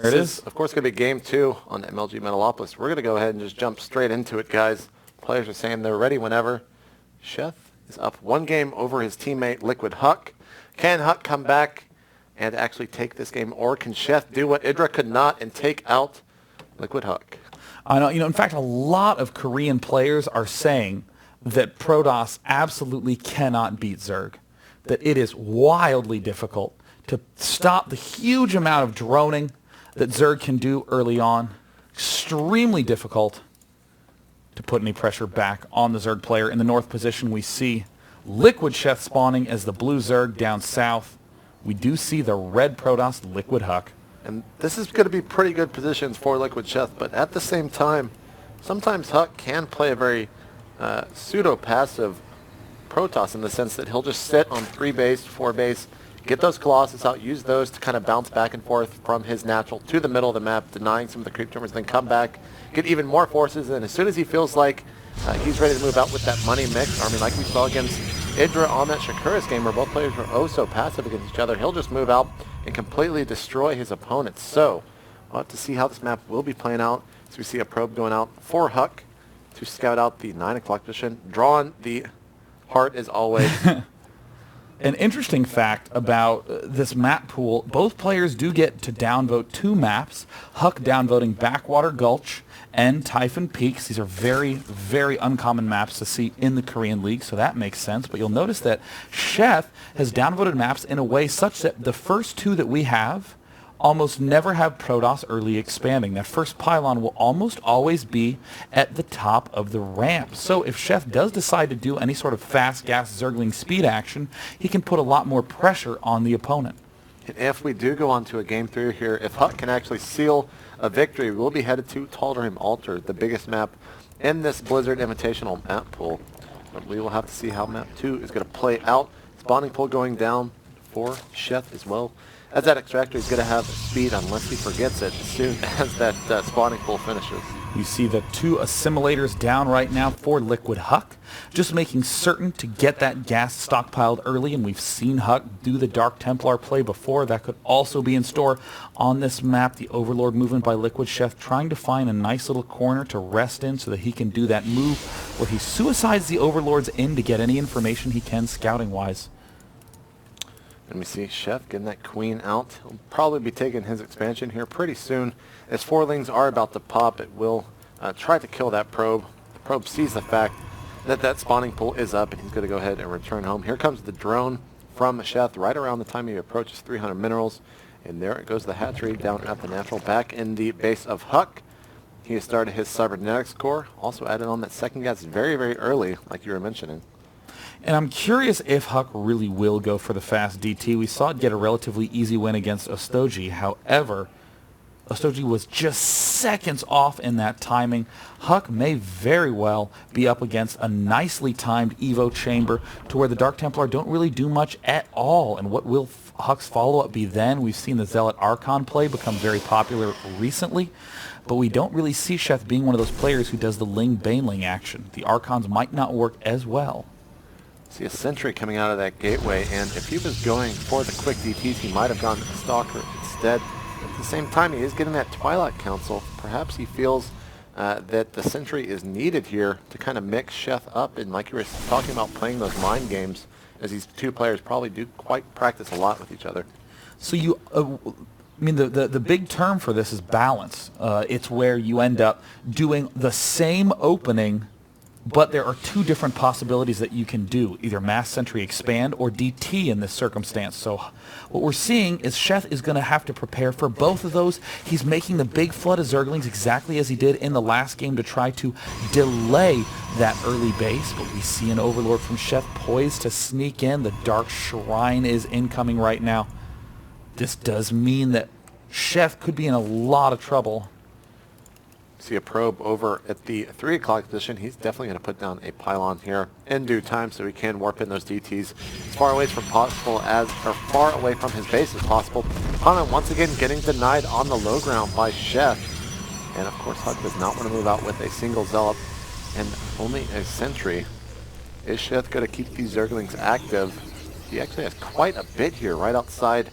There it is. Of course, going to be game 2 on MLG Metalopolis. We're going to go ahead and just jump straight into it, guys. Players are saying they're ready whenever. Sheth is up 1 game over his teammate Liquid Huk. Can Huk come back and actually take this game, or can Sheth do what Idra could not and take out Liquid Huk? I know. In fact, a lot of Korean players are saying that Protoss absolutely cannot beat Zerg. That it is wildly difficult to stop the huge amount of droning that Zerg can do early on. Extremely difficult to put any pressure back on the Zerg player. In the north position, we see Liquid Sheth spawning as the blue Zerg down south. We do see the red Protoss, Liquid Huk. And this is going to be pretty good positions for Liquid Sheth, but at the same time, sometimes Huk can play a very pseudo-passive Protoss in the sense that he'll just sit on 3 base, 4 base, get those Colossus out, use those to kind of bounce back and forth from his natural to the middle of the map, denying some of the creep tumors, then come back, get even more forces, and as soon as he feels like he's ready to move out with that money mix army, like we saw against Idra on that Shakuras game where both players were oh so passive against each other, he'll just move out and completely destroy his opponents. So we'll have to see how this map will be playing out. So we see a probe going out for Huk to scout out the 9 o'clock position, drawing the heart as always. An interesting fact about this map pool, both players do get to downvote 2 maps. Huk downvoting Backwater Gulch and Typhon Peaks. These are very, very uncommon maps to see in the Korean League, so that makes sense. But you'll notice that Sheth has downvoted maps in a way such that the first 2 that we have almost never have Protoss early expanding. That first pylon will almost always be at the top of the ramp. So if Sheth does decide to do any sort of fast gas Zergling speed action, he can put a lot more pressure on the opponent. And if we do go on to a game 3 here, if Huk can actually seal a victory, we'll be headed to Tal'Darim Altar, the biggest map in this Blizzard Invitational map pool. But we will have to see how map 2 is going to play out. Spawning pool going down for Sheth as well, as that extractor is going to have speed unless he forgets it as soon as that spawning pool finishes. You see the 2 assimilators down right now for Liquid Huk, just making certain to get that gas stockpiled early, and we've seen Huk do the Dark Templar play before. That could also be in store on this map. The Overlord movement by Liquid Sheth, trying to find a nice little corner to rest in so that he can do that move where he suicides the Overlords in to get any information he can scouting-wise. And we see Sheth getting that queen out. He'll probably be taking his expansion here pretty soon. As 4-lings are about to pop, it will try to kill that probe. The probe sees the fact that that spawning pool is up, and he's going to go ahead and return home. Here comes the drone from Sheth right around the time he approaches 300 minerals. And there it goes, the hatchery down at the natural, back in the base of Huk. He has started his cybernetics core, also added on that second gas very, very early, like you were mentioning. And I'm curious if Huk really will go for the fast DT. We saw it get a relatively easy win against Ostoji. However, Ostoji was just seconds off in that timing. Huk may very well be up against a nicely timed Evo chamber to where the Dark Templar don't really do much at all. And what will Huk's follow-up be then? We've seen the Zealot Archon play become very popular recently, but we don't really see Sheth being one of those players who does the Ling Baneling action. The Archons might not work as well. See a sentry coming out of that gateway, and if he was going for the quick DTs, he might have gone to the Stalker instead. At the same time, he is getting that Twilight Council. Perhaps he feels that the sentry is needed here to kind of mix Sheth up, and like you were talking about, playing those mind games, as these 2 players probably do quite practice a lot with each other. So you, I mean, the big term for this is balance. It's where you end up doing the same opening, but there are 2 different possibilities that you can do, either Mass Sentry Expand or DT in this circumstance. So what we're seeing is Sheth is going to have to prepare for both of those. He's making the big flood of Zerglings exactly as he did in the last game to try to delay that early base. But we see an Overlord from Sheth poised to sneak in. The Dark Shrine is incoming right now. This does mean that Sheth could be in a lot of trouble. See a probe over at the 3 o'clock position. He's definitely going to put down a pylon here in due time so he can warp in those DTs as far away from possible as, or far away from his base as possible. Pylon once again getting denied on the low ground by Sheth. And of course Huk does not want to move out with a single Zealot and only a sentry. Is Sheth going to keep these Zerglings active? He actually has quite a bit here right outside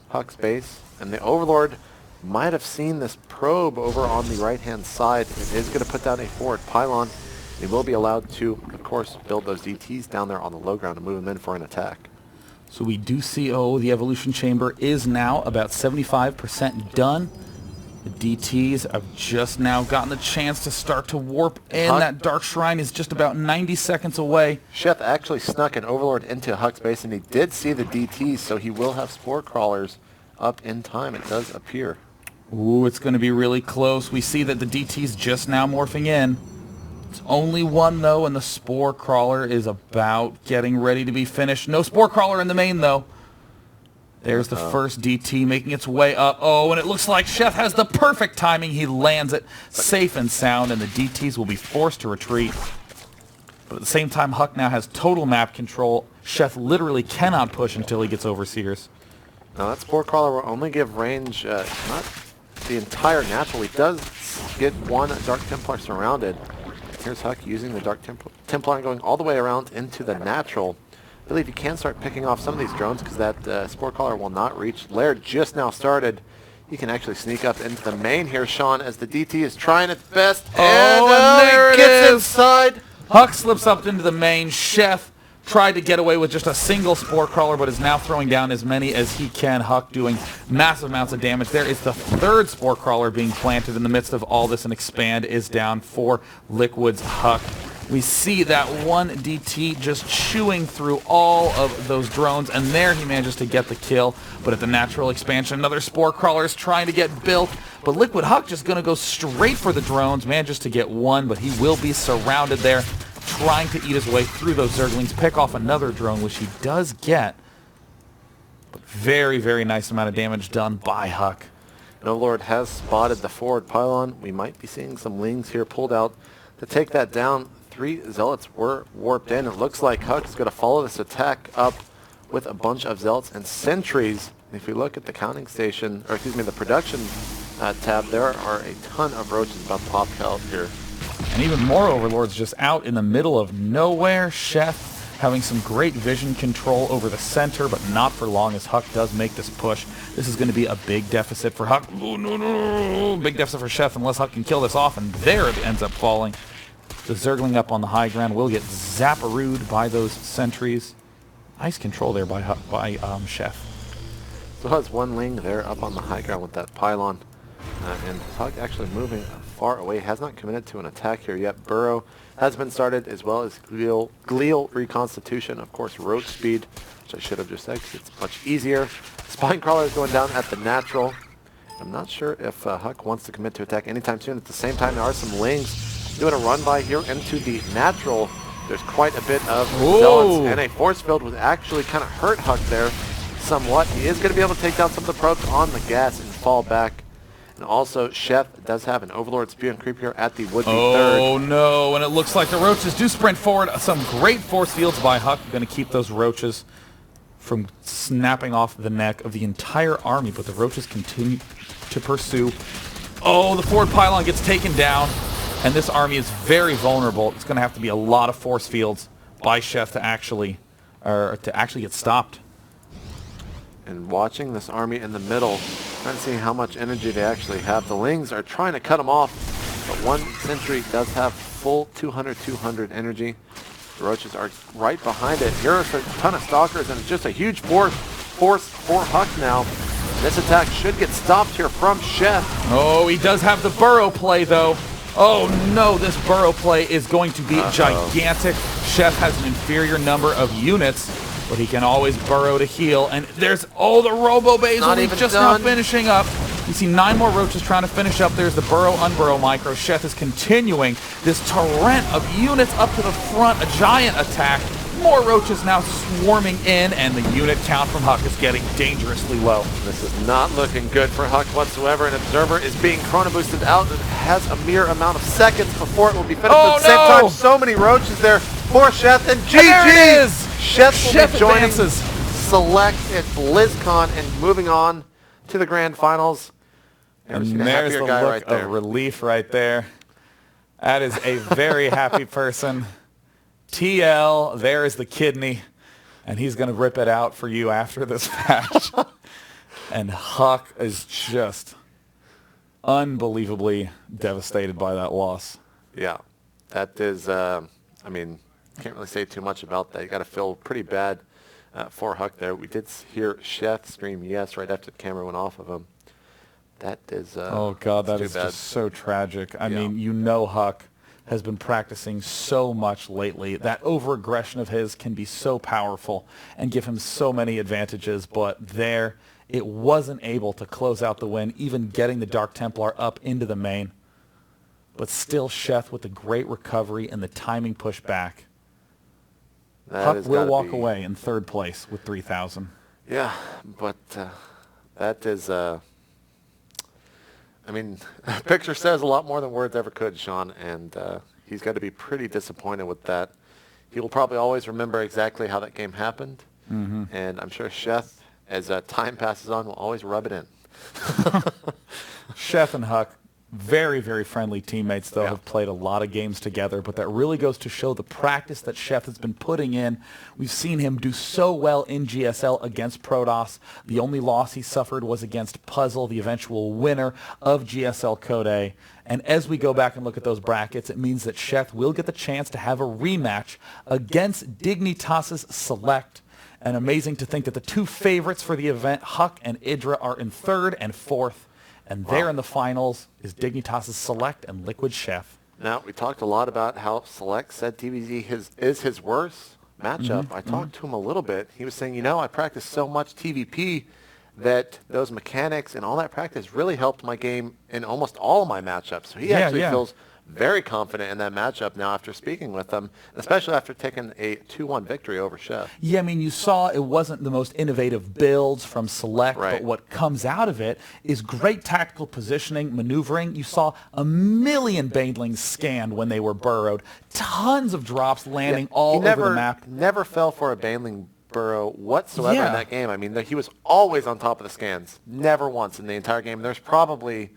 Huk's base. And the Overlord might have seen this probe over on the right-hand side. It is going to put down a forward pylon. He will be allowed to, of course, build those DTs down there on the low ground and move them in for an attack. So we do see, the evolution chamber is now about 75% done. The DTs have just now gotten the chance to start to warp in. That Dark Shrine is just about 90 seconds away. Sheth actually snuck an Overlord into Huk's base, and he did see the DTs, so he will have Spore Crawlers up in time, it does appear. Ooh, it's going to be really close. We see that the DT's just now morphing in. It's only one, though, and the Spore Crawler is about getting ready to be finished. No Spore Crawler in the main, though. There's the first DT making its way up. Oh, and it looks like Sheth has the perfect timing. He lands it safe and sound, and the DTs will be forced to retreat. But at the same time, Huk now has total map control. Sheth literally cannot push until he gets Overseers. Now that Spore Crawler will only give range, not the entire natural. He does get one Dark Templar surrounded. Here's Huk using the Dark Templar and going all the way around into the natural. I believe you can start picking off some of these drones because that Spore Crawler will not reach. Lair just now started. He can actually sneak up into the main here, Sean, as the DT is trying its best. And there it gets is. Inside. Huk slips up into the main. Sheth tried to get away with just a single Spore Crawler, but is now throwing down as many as he can. Huk doing massive amounts of damage. There is the third Spore Crawler being planted in the midst of all this, and Expand is down for Liquid's Huk. We see that one DT just chewing through all of those drones, and there he manages to get the kill. But at the natural expansion, another Spore Crawler is trying to get built, but Liquid Huk just going to go straight for the drones. Manages to get one, but he will be surrounded there, trying to eat his way through those Zerglings, pick off another drone, which he does get. But very, very nice amount of damage done by Huk. Overlord has spotted the forward pylon. We might be seeing some Lings here pulled out to take that down. 3 Zealots were warped in. It looks like Huk is going to follow this attack up with a bunch of Zealots and Sentries. If you look at the counting station, or excuse me, the production tab, there are a ton of roaches about to pop out here. And even more Overlords just out in the middle of nowhere. Sheth having some great vision control over the center, but not for long as Huk does make this push. This is going to be a big deficit for Huk. Oh, no. Big deficit for Sheth unless Huk can kill this off, and there it ends up falling. The Zergling up on the high ground will get zapparooed by those sentries. Nice control there by Sheth. So has one Ling there up on the high ground with that pylon. And Huk actually moving far away. Has not committed to an attack here yet. Burrow has been started, as well as Glial Reconstitution. Of course, Roach Speed, which I should have just said because it's much easier. Spine Crawler is going down at the natural. I'm not sure if Huk wants to commit to attack anytime soon. At the same time, there are some Lings doing a run by here into the natural. There's quite a bit of Zealots, and a force field would actually kind of hurt Huk there somewhat. He is going to be able to take down some of the probes on the gas and fall back. And also, Sheth does have an Overlord Spear and Creep here at the would-be third. Oh no, and it looks like the Roaches do sprint forward. Some great force fields by Huk. Going to keep those Roaches from snapping off the neck of the entire army, but the Roaches continue to pursue. Oh, the forward pylon gets taken down. And this army is very vulnerable. It's going to have to be a lot of force fields by Sheth to actually get stopped. And watching this army in the middle, trying to see how much energy they actually have. The Lings are trying to cut them off, but one Sentry does have full 200 energy. The Roaches are right behind it. Here's a ton of Stalkers, and it's just a huge force for Huk now. This attack should get stopped here from Sheth. Oh, he does have the burrow play, though. Oh no, this burrow play is going to be gigantic. Sheth has an inferior number of units, but he can always burrow to heal. And there's, the Robo Basil just now finishing up. You see 9 more Roaches trying to finish up. There's the burrow, unburrow micro. Sheth is continuing this torrent of units up to the front, a giant attack. More Roaches now swarming in, and the unit count from Huk is getting dangerously low. This is not looking good for Huk whatsoever. An Observer is being chrono boosted out and has a mere amount of seconds before it will be finished. But at the same time, so many Roaches there for Sheth, and GG! And there it is! Sheth will be joining advances. Select at BlizzCon and moving on to the grand finals. And there's the look of relief right there. That is a very happy person. TL, there is the kidney, and he's going to rip it out for you after this match. And Huk is just unbelievably devastated by that loss. Yeah, that is, I mean, can't really say too much about that. You got to feel pretty bad for Huk there. We did hear Sheth scream yes right after the camera went off of him. That is, oh God, that is bad. just so tragic. I mean, you know Huk has been practicing so much lately. That over-aggression of his can be so powerful and give him so many advantages, but there it wasn't able to close out the win, even getting the Dark Templar up into the main. But still Sheth with the great recovery and the timing push back. Huk will walk away in third place with 3,000. Yeah, but that is, I mean, a picture says a lot more than words ever could, Sean, and he's got to be pretty disappointed with that. He will probably always remember exactly how that game happened, and I'm sure Sheth, as time passes on, will always rub it in. Sheth and Huk, very, very friendly teammates, though, have played a lot of games together, but that really goes to show the practice that Sheth has been putting in. We've seen him do so well in GSL against Protoss. The only loss he suffered was against Puzzle, the eventual winner of GSL Code A. And as we go back and look at those brackets, it means that Sheth will get the chance to have a rematch against Dignitas's Select. And amazing to think that the two favorites for the event, Huk and Idra, are in third and fourth. And there in the finals is Dignitas's Select and Liquid Sheth. Now, we talked a lot about how Select said TVZ is his worst matchup. I talked to him a little bit. He was saying, you know, I practiced so much TVP that those mechanics and all that practice really helped my game in almost all of my matchups. So he actually feels very confident in that matchup now after speaking with them, especially after taking a 2-1 victory over Sheth. Yeah, I mean, you saw it wasn't the most innovative builds from Select, but what comes out of it is great tactical positioning, maneuvering. You saw a million banelings scanned when they were burrowed, tons of drops landing all over the map. Never fell for a baneling burrow whatsoever in that game. I mean, he was always on top of the scans, never once in the entire game. There's probably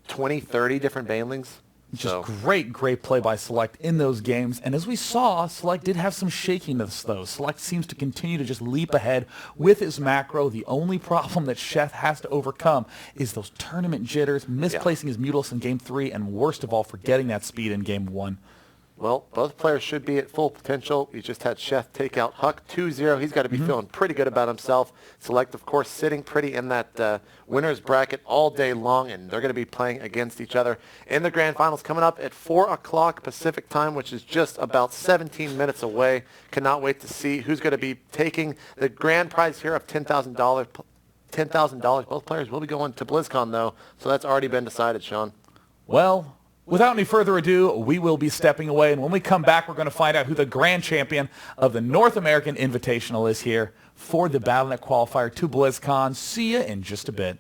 20, 30 different banelings. Just great play by Select in those games. And as we saw, Select did have some shakiness, though. Select seems to continue to just leap ahead with his macro. The only problem that Sheth has to overcome is those tournament jitters, misplacing his Mutilus in Game 3, and worst of all, forgetting that speed in Game 1. Well, both players should be at full potential. We just had Sheth take out Huk 2-0. He's got to be feeling pretty good about himself. Select, of course, sitting pretty in that winner's bracket all day long, and they're going to be playing against each other in the grand finals coming up at 4 o'clock Pacific time, which is just about 17 minutes away. Cannot wait to see who's going to be taking the grand prize here of $10,000. $10,000. Both players will be going to Blizzcon, though, so that's already been decided, Sean. Well, without any further ado, we will be stepping away, and when we come back, we're going to find out who the grand champion of the North American Invitational is here for the Bnet qualifier to BlizzCon. See you in just a bit.